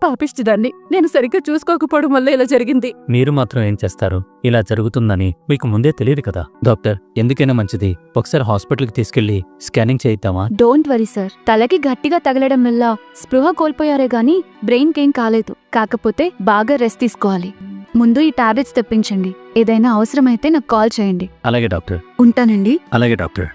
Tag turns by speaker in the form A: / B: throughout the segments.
A: పాపిష్టిదాన్ని. నేను సరిగ్గా చూసుకోకపోవడం వల్ల ఇలా జరిగింది.
B: మీరు మాత్రం ఏం చేస్తారు? ఇలా జరుగుతుందని మీకు ముందే తెలియదు కదా. డాక్టర్, ఎందుకైనా మంచిది ఒకసారి హాస్పిటల్కి తీసుకెళ్లి స్కానింగ్ చేయిద్దామా?
C: Don't worry sir. తలకి గట్టిగా తగలడం వల్ల స్పృహ కోల్పోయారే గాని బ్రెయిన్ కేం కాలేదు. కాకపోతే బాగా రెస్ట్ తీసుకోవాలి. ముందు ఈ టాబ్లెట్స్ తెప్పించండి. ఏదైనా అవసరమైతే నాకు కాల్ చేయండి.
B: అలాగే డాక్టర్.
C: ఉంటానండి.
B: అలాగే డాక్టర్.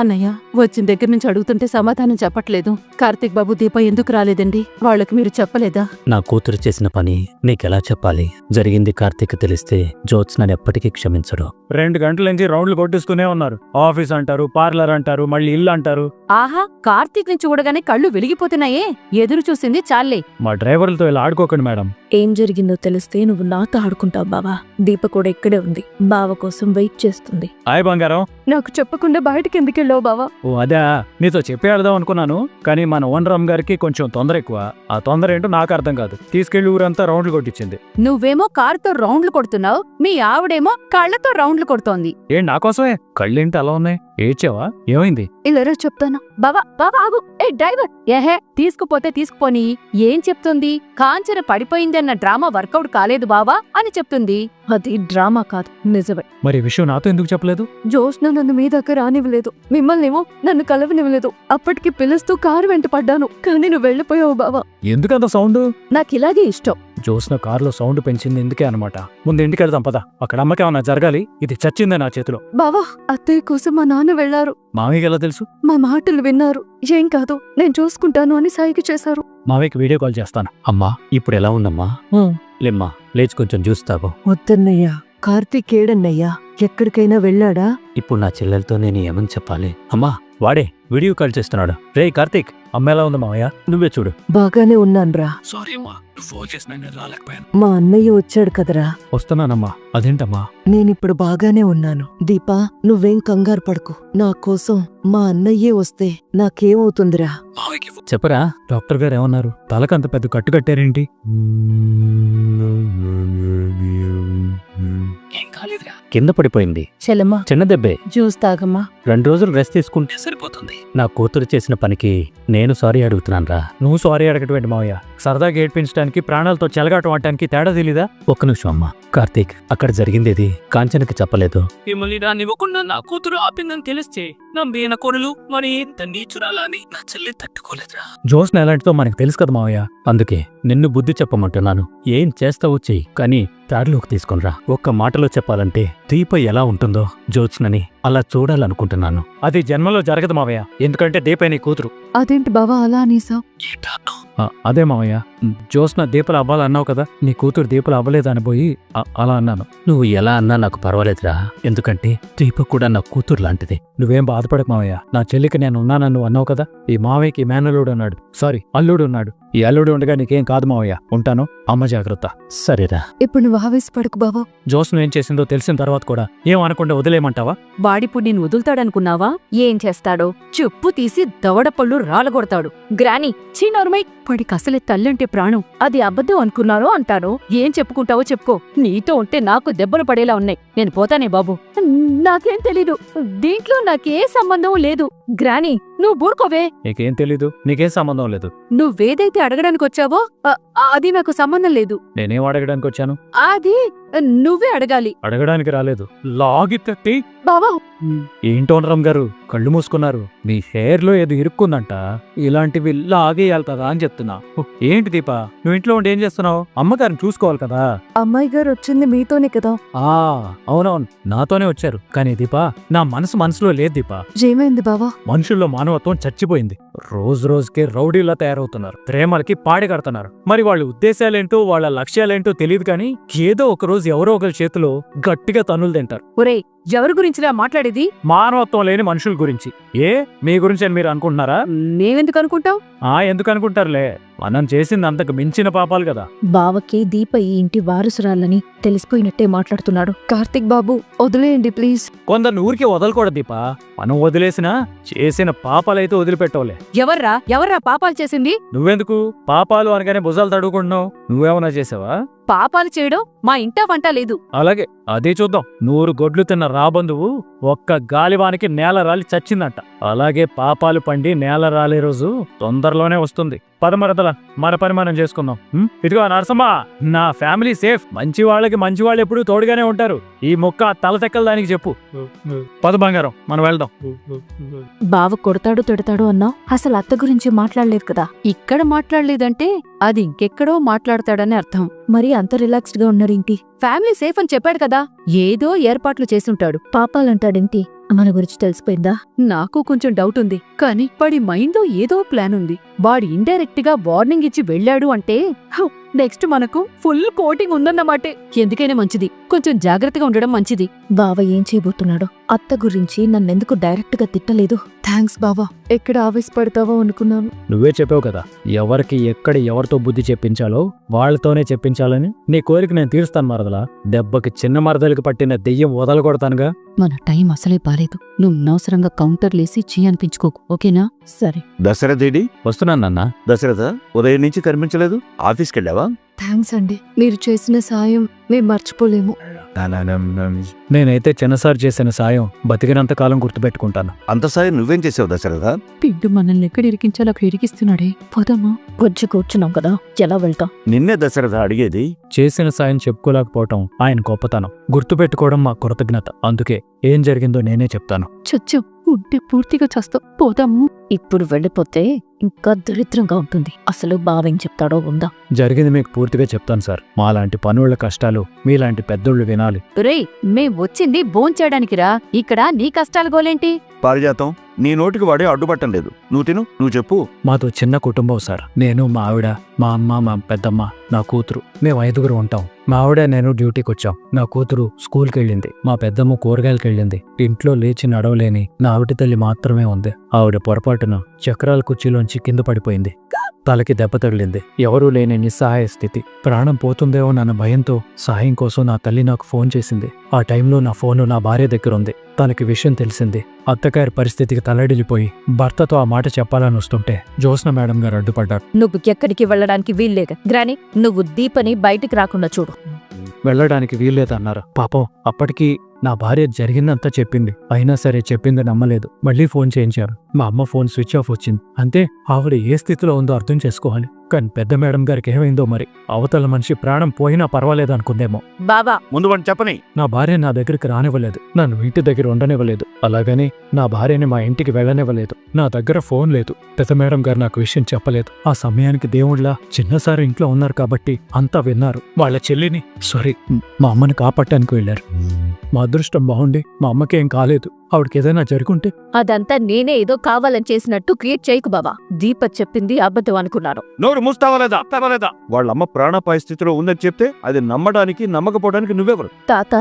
A: అన్నయ్య, వచ్చిన దగ్గర నుంచి అడుగుతుంటే సమాధానం చెప్పట్లేదు. కార్తీక్ బాబు, దీప ఎందుకు రాలేదండి? వాళ్ళకి మీరు చెప్పలేదా?
B: నా కూతురు చేసిన పని నీకెలా చెప్పాలి? జరిగింది కార్తీక్ తెలిస్తే జ్యోత్స్నని ఎప్పటికీ క్షమించడు.
D: 2 గంటల నుంచి రౌండ్లు కొట్టిస్తూనే ఉన్నారు. ఆఫీస్ అంటారు, పార్లర్ అంటారు, మళ్ళీ ఇల్లు అంటారు.
A: ఆహా, కార్తీక్ నుంచి చూడగానే కళ్ళు వెలిగిపోతున్నాయే. ఎదురు చూసింది చాలే.
D: మా డ్రైవర్లతో ఇలా ఆడుకోకండి మేడం.
E: ఏం జరిగిందో తెలిస్తే నువ్వు నాతో ఆడుకుంటావు బావా. దీప కూడా ఇక్కడే ఉంది. బావ కోసం వెయిట్ చేస్తుంది.
D: హాయ్ బంగారం.
A: నాకు చెప్పకుండా బయటకి ఎందుకెళ్ళావు బావా?
D: ఓ అదే, నీతో చెప్పేద్దాం అనుకున్నాను, కానీ మన ఓనరామ్ గారికి కొంచెం తొందర ఎక్కువ. ఆ తొందర ఏంటో నాకు అర్థం కాదు. తీసుకెళ్లి ఊరంతా రౌండ్లు కొట్టించింది.
A: నువ్వేమో కారుతో రౌండ్లు కొడుతున్నావు, మీ ఆవిడేమో కళ్లతో రౌండ్లు కొడుతోంది.
D: ఏం నా కోసమే? కళ్ళేంటి అలా ఉన్నాయి? ఏడ్చావా? ఏమైంది?
C: ఇలా చెప్తాను.
A: బావా బావా ఆగు. ఏ డ్రైవర్, ఏహే తీసుకుపోతే తీసుకుపోని. ఏం చెప్తుంది? కాంచన పడిపోయిందన్న డ్రామా వర్కౌట్ కాలేదు బావా అని చెప్తుంది.
E: అది డ్రామా కాదు, నిజమే.
D: మరి ఈ విషయం నాతో ఎందుకు చెప్పలేదు?
A: జోష్న నన్ను మీ దగ్గర రానివ్వలేదు, మిమ్మల్నేమో నన్ను కలవనివ్వలేదు. అప్పటికి పిలుస్తూ కారు వెంట పడ్డాను, కానీ నువ్వు వెళ్ళిపోయావు బావా.
D: ఎందుకంత సౌండ్?
A: నాకిలాగే ఇష్టం.
D: జోస్న కారులో సౌండ్ పెంచింది ఎందుకే అనమాట. ముందు ఇంటికి వెళ్దాం పద. అక్కడ అమ్మకేమన్నా జరగాలి. ఇది చచ్చిందే నా చేతిలో.
A: బావా, అత్తయ్య కోసం మా నాన్న వెళ్లారు.
D: మామయ్యకి ఎలా తెలుసు?
A: మా మాటలు విన్నారు. ఏం కాదు, నేను చూసుకుంటాను అని సైగ చేశారు.
D: మామయ్యకి వీడియో కాల్ చేస్తాను.
B: అమ్మా, ఇప్పుడు ఎలా ఉందమ్మా? లేమ్మా, లేచి కొంచెం జ్యూస్ తాగు.
F: వద్దన్నయ్యా. కార్తీక్ ఏడన్నయ్యా? ఎక్కడికైనా వెళ్ళాడా?
B: ఇప్పుడు నా చెల్లెలతో నేను ఏమని చెప్పాలి? అమ్మా, వాడే వీడియో కాల్ చేస్తున్నాడు. రే కార్తీక్,
D: అమ్మ ఎలా ఉంది మామయ్య?
B: నువ్వే చూడు.
F: బాగానే ఉన్నాన్రా.
B: సారీ అమ్మా, ఫోన్ చేసినా నేను రాలేకపోయాను.
F: మా అన్నయ్య వచ్చాడు కదరా.
D: వస్తున్నానమ్మా. అదేంటమ్మా?
F: నేనిప్పుడు బాగానే ఉన్నాను. దీపా, నువ్వేం కంగారు పడకు. నా కోసం మా అన్నయ్యే వస్తే నాకేమవుతుందిరా?
B: చెప్పరా.
D: డాక్టర్ గారు ఏమన్నారు? తలకంత పెద్ద కట్టు కట్టారేంటి?
B: కింద పడిపోయింది.
A: చెల్లమ్మా,
B: చిన్న దెబ్బే.
A: జ్యూస్ తాగమ్మా.
B: 2 రోజులు రెస్ట్ తీసుకుంటే సరిపోతుంది. నా కూతురు చేసిన పనికి నేను సారీ అడుగుతున్నాను రా.
D: నువ్వు సారీ అడగటమేంటి మావయ్య? సరదాగా ఏడ్పించడానికి, ప్రాణాలతో చెలగాటం ఆడటానికి తేడా తెలీదా?
B: ఒక్క నిమిషం అమ్మా. కార్తీక్, అక్కడ జరిగిందేది కాంచనకి చెప్పలేదు.
G: మిమ్మల్ని రానివ్వకుండా నా కూతురు ఆపిందని తెలిస్తే నమ్మిన కొనులు మరి ఎంత నీచురాలని నా చెల్లి తట్టుకోలేదురా.
D: జోస్న ఎలాంటిదో మనకు తెలుసు కదా మావయ్య.
B: అందుకే నిన్ను బుద్ధి చెప్పమంటున్నాను. ఏం చేస్తావో చెయ్యి, కానీ దారిలోకి తీసుకునిరా. ఒక్క మాటలో చెప్పాలంటే దీప ఎలా ఉంటుందో జ్యోత్స్నని అలా చూడాలనుకుంటున్నాను.
D: అది జన్మలో జరగదు మావయ్య, ఎందుకంటే దీపే నీ కూతురు.
A: అదేంటి బావా అలా అనేసా?
D: అదే మావయ్య, జోస్న దీపలు అవ్వాలన్నావు కదా, నీ కూతురు దీపలు అవ్వలేదని పోయి అలా అన్నాను.
B: నువ్వు ఎలా అన్నా నాకు పర్వాలేదురా, ఎందుకంటే దీప కూడా నా కూతురు లాంటిది.
D: నువ్వేం బాధపడకు మావయ్య. నా చెల్లికి నేను ఉన్నానని నువ్వు అన్నావు కదా. ఈ మావయ్యకి మేనల్లుడు ఉన్నాడు, సారీ అల్లుడు ఉన్నాడు. ఈ అల్లుడు ఉండగా నీకేం కాదు మావయ్య. ఉంటాను. అమ్మ జాగ్రత్త.
B: సరేరా.
A: ఇప్పుడు నువ్వు ఆవేశపడకు బావా.
D: జోస్ను ఏం చేసిందో తెలిసిన తర్వాత కూడా ఏం అనకుండా వదిలేయమంటావా?
A: వాడిప్పుడు నేను వదులుతాడనుకున్నావా? ఏం చేస్తాడో చెప్పు తీసి దవడపళ్ళు రాలగొడతాడు. గ్రానీ, చీనోర్మై, వాడికి అసలే తల్లంటే ప్రాణం. అది అబద్ధం అనుకున్నానో అంటానో. ఏం చెప్పుకుంటావో చెప్పుకో. నీతో ఉంటే నాకు దెబ్బలు పడేలా ఉన్నాయి. నేను పోతానే బాబు. నాకేం తెలీదు, దీంట్లో నాకే సంబంధం లేదు. గ్రానీ, నువ్వు బూరుకోవే.
D: నీకేం తెలీదు, నీకేం సంబంధం లేదు.
A: నువ్వేదైతే అడగడానికి వచ్చావో అది నాకు సంబంధం లేదు.
D: నేనేం అడగడానికి వచ్చాను?
A: అది నువ్వే అడగాలి.
D: అడగడానికి రాలేదు. లాగి తట్టి.
A: బావా,
D: ఏంటోనరం గారు కళ్ళు మూసుకున్నారు? మీ హెయిర్ లో ఏదో ఇరుక్కుందంట. ఇలాంటివి లాగే వెళ్తాదా అని చెప్తున్నా. ఏంటి దీపా, నువ్వు ఇంట్లో ఉండి ఏం చేస్తున్నావు? అమ్మగారిని చూసుకోవాలి కదా.
A: అమ్మాయి గారు వచ్చింది మీతోనే కదా?
D: అవునవును, నాతోనే వచ్చారు. కానీ దీపా, నా మనసులో లేదు దీపా.
A: ఏమైంది బావా?
D: మనుషుల్లో మానవత్వం చచ్చిపోయింది. రోజు రోజుకే రౌడీలా తయారవుతున్నారు. ప్రేమలకి పాడి కడుతున్నారు. మరి వాళ్ళ ఉద్దేశాలేంటో, వాళ్ళ లక్ష్యాలేంటో తెలియదు, కానీ ఏదో ఒక రోజు ఎవరో ఒకరి చేతిలో గట్టిగా తన్నులు తింటారు.
A: ఒరే, ఎవరి గురించిలా మాట్లాడేది?
D: మానవత్వం లేని మనుషుల గురించి. మీ గురించి అని మీరు అనుకుంటున్నారా?
A: నేనెందుకు అనుకుంటావు?
D: ఎందుకు అనుకుంటారులే, మనం చేసింది అంతకు మించిన పాపాలు కదా.
E: బావకి దీప ఈ ఇంటి వారసురాలని తెలిసిపోయినట్టే మాట్లాడుతున్నాడు.
A: కార్తిక్ బాబు, వదిలేయండి ప్లీజ్.
D: కొందరు ఊరికే వదలకూడదు దీపా. మనం వదిలేసినా చేసిన పాపాలైతే వదిలిపెట్టవులే.
A: ఎవర్రా పాపాలు చేసింది?
D: నువ్వెందుకు? పాపాలు అనగానే భుజాలు తడుకుంటున్నావు. నువ్వేమన్నా చేసావా?
A: పాపాలు చేయడం మా ఇంట వంట లేదు.
D: అలాగే అదే చూద్దాం. 100 గొడ్లు తిన్న రాబంధువు ఒక్క గాలివానికి నేల రాలి చచ్చిందంట. అలాగే పాపాలు పండి నేల రాలే రోజు తొందరలోనే వస్తుంది. పదమరదల మన పని మనం చేసుకుందాం. ఇదిగో నరసమ్మ, నా ఫ్యామిలీ సేఫ్. మంచి వాళ్ళకి మంచి వాళ్ళు ఎప్పుడు తోడుగానే ఉంటారు. ఈ మొక్క తల తెక్కల దానికి చెప్పు. పద బంగారం, మనం వెళ్దాం.
A: బావ కొడతాడు తిడతాడు అన్నావు, అసలు అత్త గురించి మాట్లాడలేదు కదా. ఇక్కడ మాట్లాడలేదంటే అది ఇంకెక్కడో మాట్లాడతాడని అర్థం. మరి అంత రిలాక్స్డ్ గా ఉన్నారేంటి? ఫ్యామిలీ సేఫ్ అని చెప్పాడు కదా, ఏదో ఏర్పాట్లు చేసుంటాడు.
E: పాపాలంటాడేంటి? మన గురించి తెలిసిపోయిందా?
A: నాకు కొంచెం డౌట్ ఉంది, కానీ వాడి మైండ్లో ఏదో ప్లాన్ ఉంది. వాడు ఇండైరెక్ట్ గా వార్నింగ్ ఇచ్చి వెళ్ళాడు అంటే నెక్స్ట్ మనకు ఫుల్ కోటింగ్ ఉందన్నమాటే. ఎందుకైనా మంచిది, కొంచెం జాగ్రత్తగా ఉండడం మంచిది.
E: బావ ఏం చేయబోతున్నాడో? అత్త గురించి నన్నెందుకు డైరెక్ట్ గా తిట్టలేదు?
A: థ్యాంక్స్ బావా. ఎక్కడ ఆవేశపడతావో అనుకున్నాను.
D: నువ్వే చెప్పావు కదా, ఎవరికి ఎక్కడ ఎవరితో బుద్ధి చెప్పించాలో వాళ్ళతోనే చెప్పించాలని. నీ కోరిక నేను తీరుస్తాను మరదలా. దెబ్బకి చిన్న మరదలికి పట్టిన దెయ్యం వదలగొడతానుగా.
A: మన టైం అసలే బాలేదు. నువ్వు అనవసరంగా కౌంటర్లేసి చీ అనిపించుకోకు, ఓకేనా?
E: సరే.
H: దశరథేడి?
B: వస్తున్నాను నాన్న.
H: దశరథ, ఉదయం నుంచి కనిపించలేదు. ఆఫీస్కి వెళ్ళావా?
A: థ్యాంక్స్ అండి, మీరు చేసిన సాయం మేము మర్చిపోలేము.
D: నేనైతే చిన్నసారి చేసిన సాయం బతికినంత కాలం గుర్తుపెట్టుకుంటాను.
H: అంత సాయం నువ్వేం చేసావు దశరథ?
A: పిండు మనల్ని ఎక్కడ ఇరికించాలో అక్కడ ఇరికిస్తున్నాడే. పోదామా?
E: వచ్చి కూర్చున్నాం కదా, ఎలా వెళ్తాం?
H: నిన్నే దశరథ అడిగేది.
D: చేసిన సాయం చెప్పుకోలేకపోవటం ఆయన గొప్పతనం. గుర్తుపెట్టుకోవడం మా కృతజ్ఞత. అందుకే ఏం జరిగిందో నేనే చెప్తాను.
A: చచ్చు ఉంటే పూర్తిగా చేస్తావు. పోదాము.
E: ఇప్పుడు వెళ్ళిపోతే ఇంకా దరిద్రంగా ఉంటుంది. అసలు బావేం చెప్తాడో ఉందా?
D: జరిగింది మీకు పూర్తిగా చెప్తాను సార్. మాలాంటి పనుల కష్టాలు మీలాంటి పెద్దోళ్ళు వినాలి.
A: రేయ్, మేం వచ్చింది భోంచేయడానికి రా, ఇక్కడ నీ కష్టాలు గోలేంటి?
H: పారిజాతం, నీ నోటికి వాడే అడ్డుపట్టం లేదు. నువ్వు తిను, నువ్వు చెప్పు.
D: మాతో చిన్న కుటుంబం సార్. నేను, మా ఆవిడ, మా అమ్మ, మా పెద్దమ్మ, నా కూతురు. మేము 5గురు ఉంటాం. మా ఆవిడ నేను డ్యూటీకి వచ్చాం. నా కూతురు స్కూల్కి వెళ్ళింది. మా పెద్దమ్మ కూరగాయలకి వెళ్ళింది. ఇంట్లో లేచి నడవలేని నా ఆవిడ తల్లి మాత్రమే ఉంది. ఆవిడ పొరపాటున చక్రాల కుర్చీలోంచి కింద పడిపోయింది. తలకి దెబ్బ తగిలింది. ఎవరూ లేని నిస్సహాయ స్థితి. ప్రాణం పోతుందేమోనన్న భయంతో సాయం కోసం నా తల్లి నాకు ఫోన్ చేసింది. ఆ టైంలో నా ఫోను నా భార్య దగ్గర ఉంది. తనకి విషయం తెలిసింది. అత్తగారి పరిస్థితికి తల్లడిల్లిపోయి భర్తతో ఆ మాట చెప్పాలని వస్తుంటే జ్యోత్స్న మేడం గారు అడ్డుపడ్డారు.
A: నువ్వు ఎక్కడికి వెళ్ళడానికి వీల్లేదు గ్రాని. నువ్వు దీపని బయటికి రాకుండా చూడు.
D: వెళ్ళడానికి వీల్లేదన్నారు. పాపం అప్పటికి నా భార్య జరిగిందంతా చెప్పింది. అయినా సరే చెప్పింది నమ్మలేదు. మళ్ళీ ఫోన్ చేయించారు. మా అమ్మ ఫోన్ స్విచ్ ఆఫ్ వచ్చింది. అంతే, ఆవిడ ఏ స్థితిలో ఉందో అర్థం చేసుకోవాలి. కానీ పెద్ద మేడం గారికి ఏమైందో మరి. అవతల మనిషి ప్రాణం పోయినా పర్వాలేదు అనుకుందేమో.
A: బాబా,
H: ముందు వాడిని చెప్పని.
D: నా భార్య నా దగ్గరికి రానివ్వలేదు. నన్ను ఇంటి దగ్గర ఉండనివ్వలేదు. అలాగని నా భార్యని మా ఇంటికి వెళ్ళనివ్వలేదు. నా దగ్గర ఫోన్ లేదు. పెద్ద మేడం గారు నాకు విషయం చెప్పలేదు. ఆ సమయానికి దేవుళ్లా చిన్నసారి ఇంట్లో ఉన్నారు కాబట్టి అంతా విన్నారు. వాళ్ళ చెల్లిని మా అమ్మని కాపాడటానికి వెళ్లారు. మా అదృష్టం బాగుండి మా అమ్మకేం కాలేదు. ఆవిడకి ఏదైనా జరుగుంటే
A: అదంతా నేనే ఏదో కావాలని చేసినట్టు క్రియేట్ చేయకు బాబా. దీప చెప్పింది అబద్ధం అనుకున్నాను.
H: నోరు మూస్తావలేదా? వాళ్ళమ్మ ప్రాణాపాయ స్థితిలో ఉందని చెప్తే అది నమ్మడానికి నమ్మకపోవడానికి నువ్వెవరు?
A: తాత,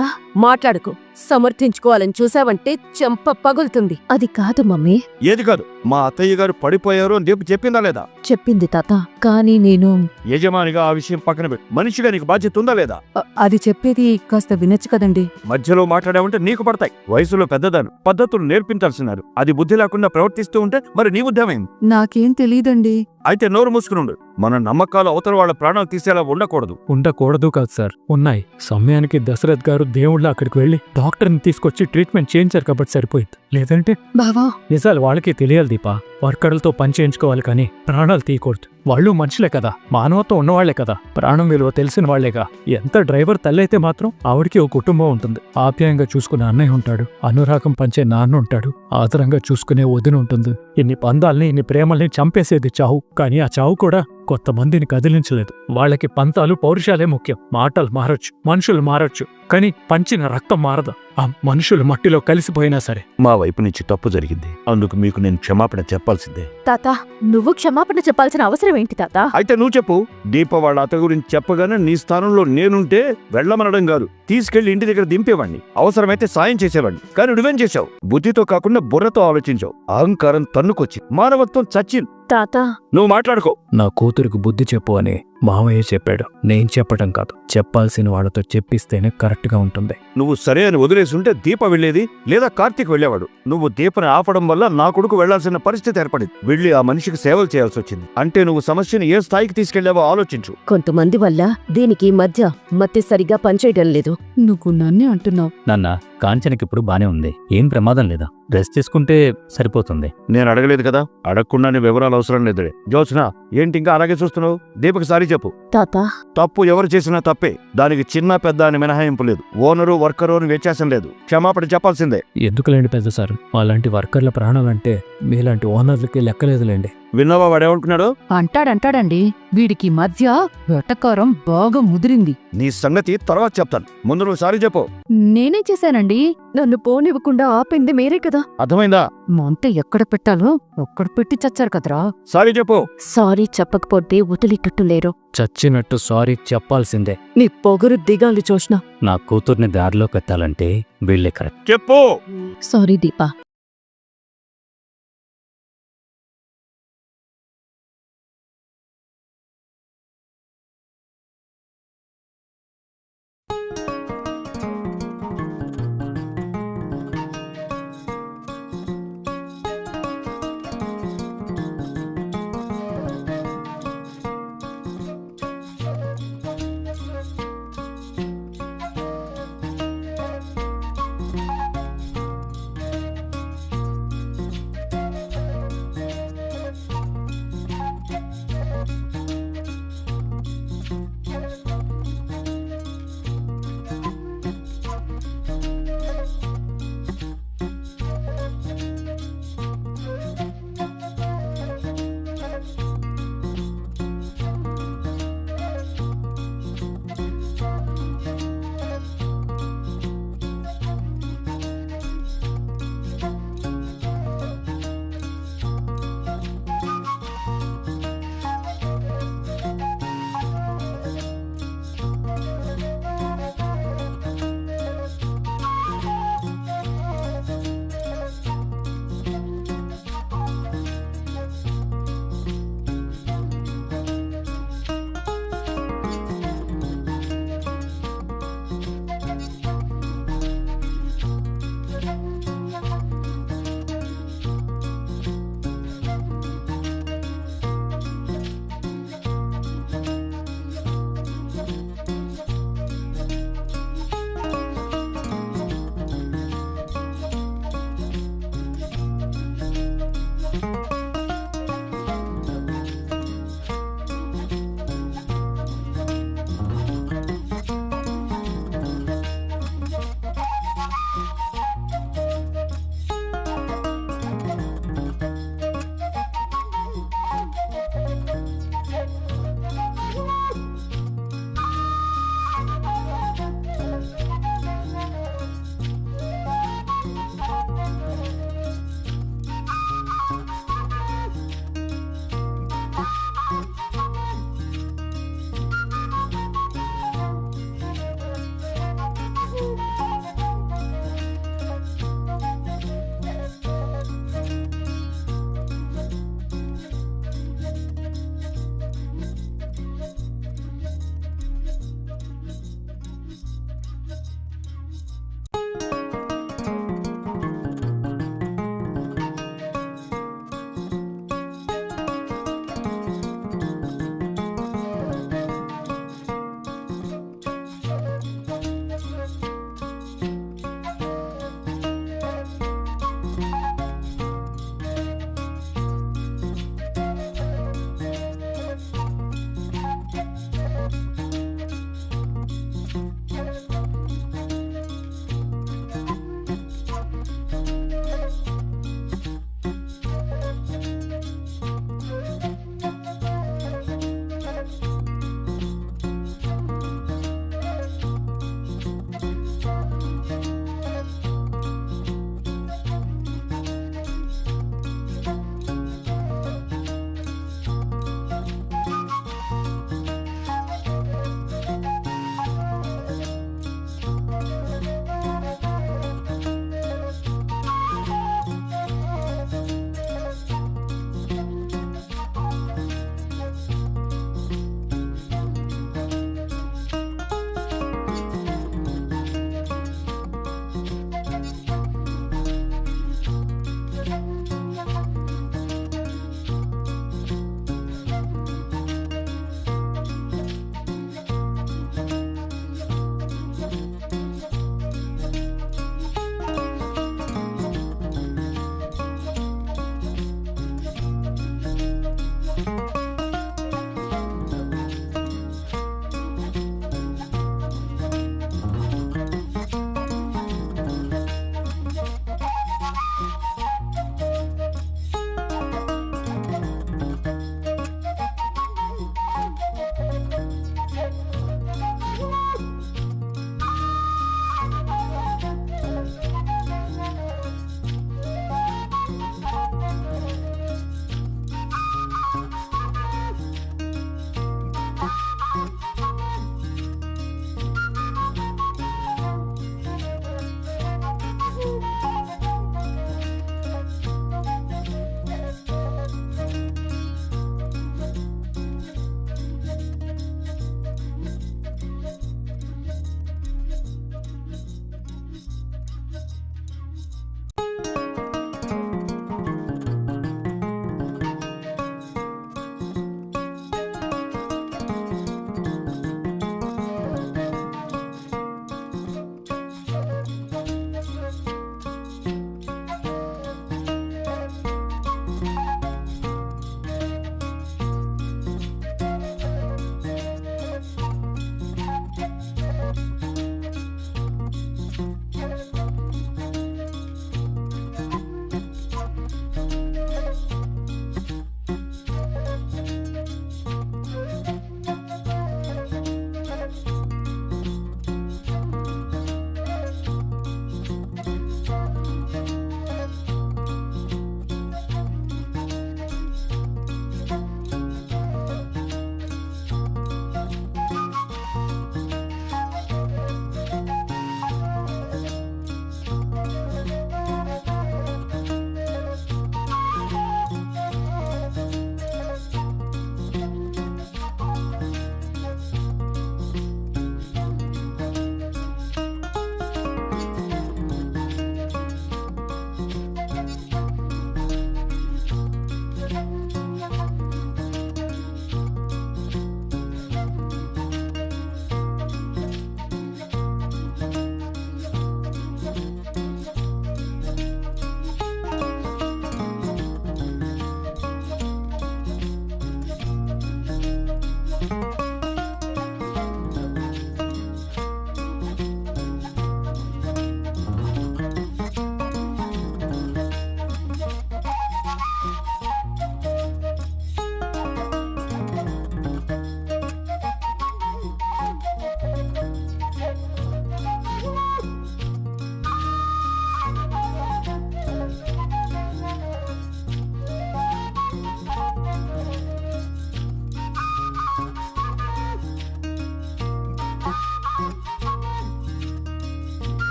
A: మాట్లాడుకు. సమర్థించుకోవాలని చూసావంటే చెంప పగులుతుంది.
E: అది కాదు మమ్మీ.
H: ఏది కాదు? మా అత్తయ్య గారు పడిపోయారు అని చెప్పి చెప్పిందా లేదా?
E: చెప్పింది తాత, కానీ నేను
H: యజమానిగా ఆ విషయం పక్కన పెట్టు. మనిషిగా నీకు బాధ్యత ఉందా లేదా?
A: అది చెప్పేది కాస్త వినొచ్చు కదండి.
H: మధ్యలో మాట్లాడామంటే నీకు పడతాయి. వయసులో పెద్దదాను, పద్ధతులు నేర్పించాల్సినారు. అది బుద్ధి లేకుండా ప్రవర్తిస్తూ ఉంటే మరి నీ ఉద్యమం.
A: నాకేం తెలీదండి.
H: అయితే నోరు మూసుకునుండు. మన నమ్మకాలు అవతల వాళ్ళ ప్రాణాలు తీసేలా ఉండకూడదు.
D: ఉండకూడదు కాదు సార్, ఉన్నాయి. సమయానికి దశరథ్ గారు దేవుళ్ళ అక్కడికి వెళ్లి డాక్టర్ని తీసుకొచ్చి ట్రీట్మెంట్ చేయించారు కాబట్టి సరిపోయింది. లేదంటే
A: బావా,
D: నిజాలు వాళ్ళకి తెలియాలి దీపా. వర్కర్లతో పని చేయించుకోవాలి కానీ ప్రాణాలు తీయకూడదు. వాళ్ళు మనుషులే కదా, మానవత్వం ఉన్నవాళ్లే కదా, ప్రాణం విలువ తెలిసిన వాళ్లేగా. ఎంత డ్రైవర్ తల్లి అయితే మాత్రం ఆవిడికి ఓ కుటుంబం ఉంటుంది. ఆప్యాయంగా చూసుకునే అన్నయ్య ఉంటాడు, అనురాగం పంచే నాన్న ఉంటాడు, ఆదరంగా చూసుకునే వదిన ఉంటుంది. ఇన్ని పందాల్ని, ఇన్ని ప్రేమల్ని చంపేసేది చావు. కానీ ఆ చావు కూడా కొంతమందిని కదిలించలేదు. వాళ్ళకి పంతాలు, పౌరుషాలే ముఖ్యం. మాటలు మారొచ్చు, మనుషులు మారొచ్చు, కానీ పంచిన రక్తం మారదు. ఆ మనుషులు మట్టిలో కలిసిపోయినా సరే.
H: మా వైపు నుంచి తప్పు జరిగింది, అందుకు మీకు నేను క్షమాపణ చెప్పాల్సిందే.
A: తాత, నువ్వు క్షమాపణ చెప్పాల్సిన అవసరం ఏంటి తాత?
H: అయితే నువ్వు చెప్పు. దీప వాళ్ళ అత్త గురించి చెప్పగానే నీ స్థానంలో నేనుంటే వెళ్ళమనడం కాదు, తీసుకెళ్లి ఇంటి దగ్గర దింపేవాడిని. అవసరమైతే సాయం చేసేవాడిని. కానీ నువ్వేం చేశావు? బుద్ధితో కాకుండా బుర్రతో ఆలోచించావు. అహంకారం తన్నుకొచ్చి మానవత్వం చచ్చింది.
E: తాత,
H: నువ్వు మాట్లాడుకో.
D: నా కూతురికి బుద్ధి చెప్పు అని మావయ్య చెప్పాడు, నేను చెప్పడం కాదు, చెప్పాల్సిన వాళ్ళతో చెప్పిస్తేనే కరెక్ట్గా ఉంటుంది.
H: నువ్వు సరే అని వదిలేసి ఉంటే దీప వెళ్ళేది, లేదా కార్తీక్ వెళ్ళేవాడు. నువ్వు దీపని ఆపడం వల్ల నా కొడుకు వెళ్లాల్సిన పరిస్థితి ఏర్పడింది. వెళ్ళి ఆ మనిషికి సేవలు చేయాల్సి వచ్చింది. అంటే నువ్వు సమస్యను ఏ స్థాయికి తీసుకెళ్లావో ఆలోచించు.
A: కొంతమంది వల్ల దీనికి మధ్య మతి సరిగా పనిచేయడం లేదు.
E: నువ్వు నన్నే అంటున్నావు.
B: నాన్న, కాంచనకిప్పుడు బానే ఉంది, ఏం ప్రమాదం లేదా, రెస్ట్ తీసుకుంటే సరిపోతుంది.
H: నేను అడగలేదు కదా, అడగకుండానే వివరాలు అవసరం లేదు. జ్యోత్స్న, ఏంటి ఇంకా అలాగే చూస్తున్నావు? దీపకి సారీ చెప్పు.
A: తాత,
H: తప్పు ఎవరు చేసినా తప్పే. దానికి చిన్న పెద్ద అని మినహాయింపు లేదు. ఓనరు వర్కరు అని వ్యత్యాసం లేదు. క్షమాపణ చెప్పాల్సిందే.
D: ఎందుకులేండి పెద్ద సార్, అలాంటి వర్కర్ల ప్రాణాలంటే మీలాంటి ఓనర్లకి లెక్కలేదులేండి.
H: విన్నావా వాడేమంటున్నాడు?
A: అంటాడండి, వీడికి మధ్య వెటకారం బాగా ముదిరింది.
H: నీ సంగతి తర్వాత చెప్తాను, ముందు నువ్వు సారీ చెప్పు.
A: నేనే చేశానండి. నన్ను పోనివ్వకుండా ఆపింది మీరే కదా.
H: అర్థమైందా?
A: మంట ఎక్కడ పెట్టాలో అక్కడ పెట్టి చచ్చారు కదరా.
H: సారీ చెప్పు.
A: సారీ చెప్పకపోతే వదిలేటట్టు లేరు.
D: చచ్చినట్టు సారీ చెప్పాల్సిందే.
E: నీ పొగరు దిగాలి జోష్న.
B: నా కూతుర్ని దారిలో పెట్టాలంటే వీళ్ళే కరెక్ట్.
H: చెప్పు.
C: సారీ దీపా,